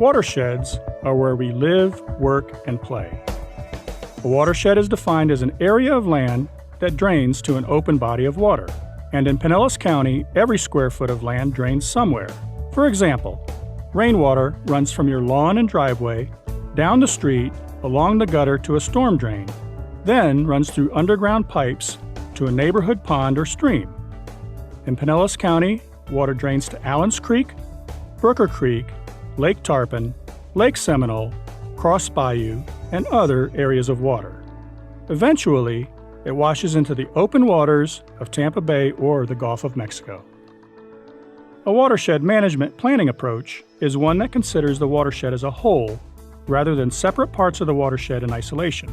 Watersheds are where we live, work, and play. A watershed is defined as an area of land that drains to an open body of water. And in Pinellas County, every square foot of land drains somewhere. For example, rainwater runs from your lawn and driveway, down the street, along the gutter to a storm drain, then runs through underground pipes to a neighborhood pond or stream. In Pinellas County, water drains to Allens Creek, Brooker Creek, Lake Tarpon, Lake Seminole, Cross Bayou, and other areas of water. Eventually, it washes into the open waters of Tampa Bay or the Gulf of Mexico. A watershed management planning approach is one that considers the watershed as a whole rather than separate parts of the watershed in isolation.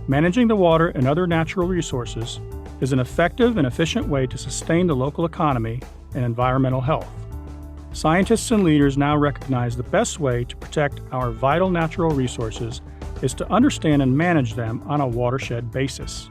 Managing the water and other natural resources is an effective and efficient way to sustain the local economy and environmental health. Scientists and leaders now recognize the best way to protect our vital natural resources is to understand and manage them on a watershed basis.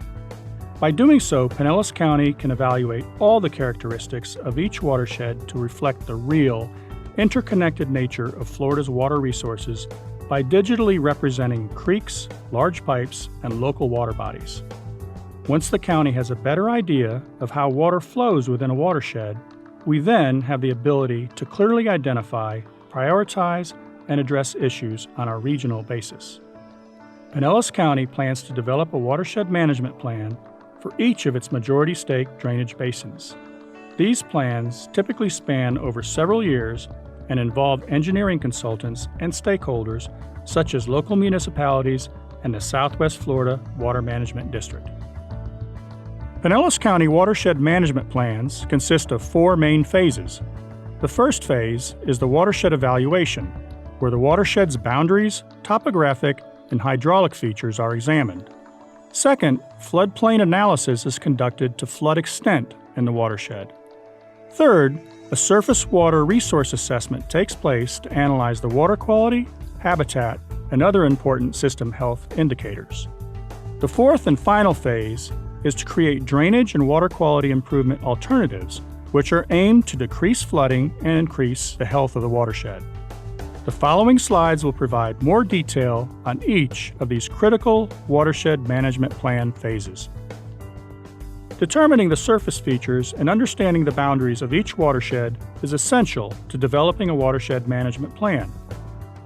By doing so, Pinellas County can evaluate all the characteristics of each watershed to reflect the real, interconnected nature of Florida's water resources by digitally representing creeks, large pipes, and local water bodies. Once the county has a better idea of how water flows within a watershed, we then have the ability to clearly identify, prioritize, and address issues on a regional basis. Pinellas County plans to develop a watershed management plan for each of its majority stake drainage basins. These plans typically span over several years and involve engineering consultants and stakeholders such as local municipalities and the Southwest Florida Water Management District. Pinellas County watershed management plans consist of 4 main phases. The first phase is the Watershed Evaluation, where the watershed's boundaries, topographic, and hydraulic features are examined. Second, floodplain analysis is conducted to flood extent in the watershed. Third, a surface water resource assessment takes place to analyze the water quality, habitat, and other important system health indicators. The fourth and final phase is to create drainage and water quality improvement alternatives, which are aimed to decrease flooding and increase the health of the watershed. The following slides will provide more detail on each of these critical watershed management plan phases. Determining the surface features and understanding the boundaries of each watershed is essential to developing a watershed management plan.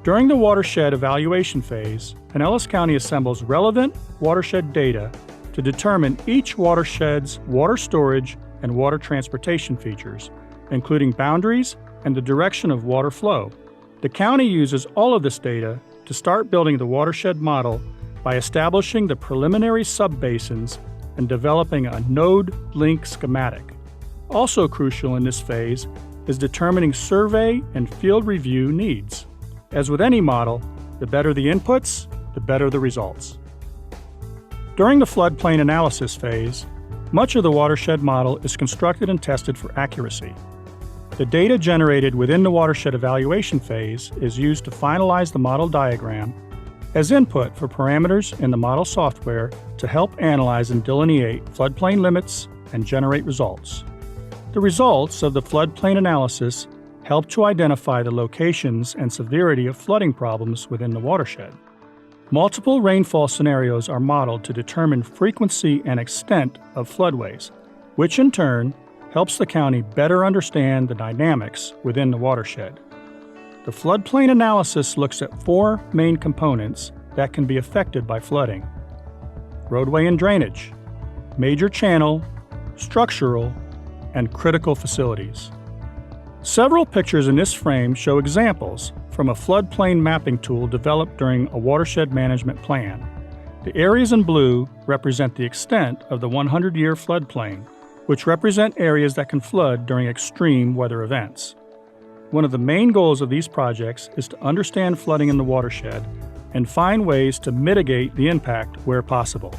During the watershed evaluation phase, Pinellas County assembles relevant watershed data to determine each watershed's water storage and water transportation features, including boundaries and the direction of water flow. The county uses all of this data to start building the watershed model by establishing the preliminary subbasins and developing a node link schematic. Also crucial in this phase is determining survey and field review needs. As with any model, the better the inputs, the better the results. During the floodplain analysis phase, much of the watershed model is constructed and tested for accuracy. The data generated within the watershed evaluation phase is used to finalize the model diagram as input for parameters in the model software to help analyze and delineate floodplain limits and generate results. The results of the floodplain analysis help to identify the locations and severity of flooding problems within the watershed. Multiple rainfall scenarios are modeled to determine frequency and extent of floodways, which in turn helps the county better understand the dynamics within the watershed. The floodplain analysis looks at 4 main components that can be affected by flooding: roadway and drainage, major channel, structural, and critical facilities. Several pictures in this frame show examples from a floodplain mapping tool developed during a watershed management plan. The areas in blue represent the extent of the 100-year floodplain, which represent areas that can flood during extreme weather events. One of the main goals of these projects is to understand flooding in the watershed and find ways to mitigate the impact where possible.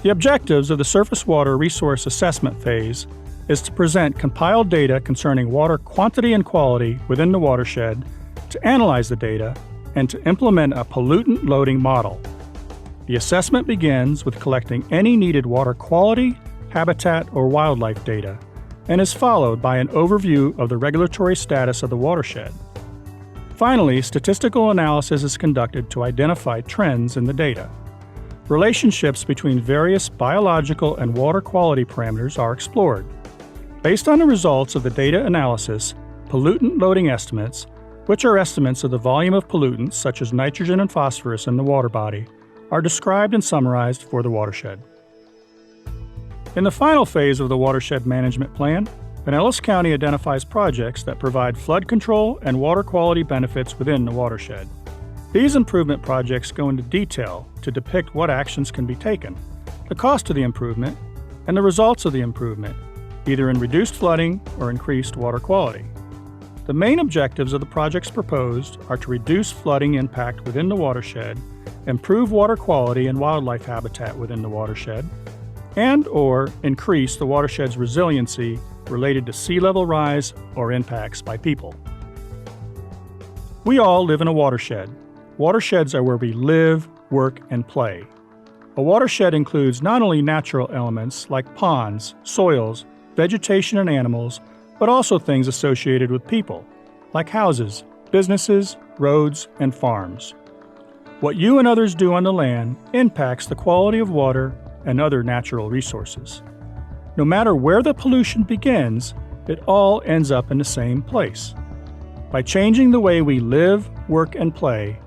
The objectives of the Surface Water Resource Assessment phase is to present compiled data concerning water quantity and quality within the watershed, to analyze the data, and to implement a pollutant loading model. The assessment begins with collecting any needed water quality, habitat, or wildlife data, and is followed by an overview of the regulatory status of the watershed. Finally, statistical analysis is conducted to identify trends in the data. Relationships between various biological and water quality parameters are explored. Based on the results of the data analysis, pollutant loading estimates, which are estimates of the volume of pollutants such as nitrogen and phosphorus in the water body, are described and summarized for the watershed. In the final phase of the watershed management plan, Pinellas County identifies projects that provide flood control and water quality benefits within the watershed. These improvement projects go into detail to depict what actions can be taken, the cost of the improvement, and the results of the improvement, either in reduced flooding or increased water quality. The main objectives of the projects proposed are to reduce flooding impact within the watershed, improve water quality and wildlife habitat within the watershed, and/or increase the watershed's resiliency related to sea level rise or impacts by people. We all live in a watershed. Watersheds are where we live, work, and play. A watershed includes not only natural elements like ponds, soils, vegetation, and animals, but also things associated with people, like houses, businesses, roads, and farms. What you and others do on the land impacts the quality of water and other natural resources. No matter where the pollution begins, it all ends up in the same place. By changing the way we live, work, and play,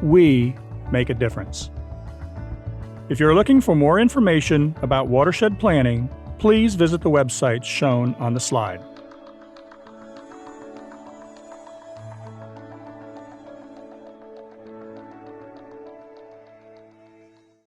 we make a difference. If you're looking for more information about watershed planning, please visit the website shown on the slide.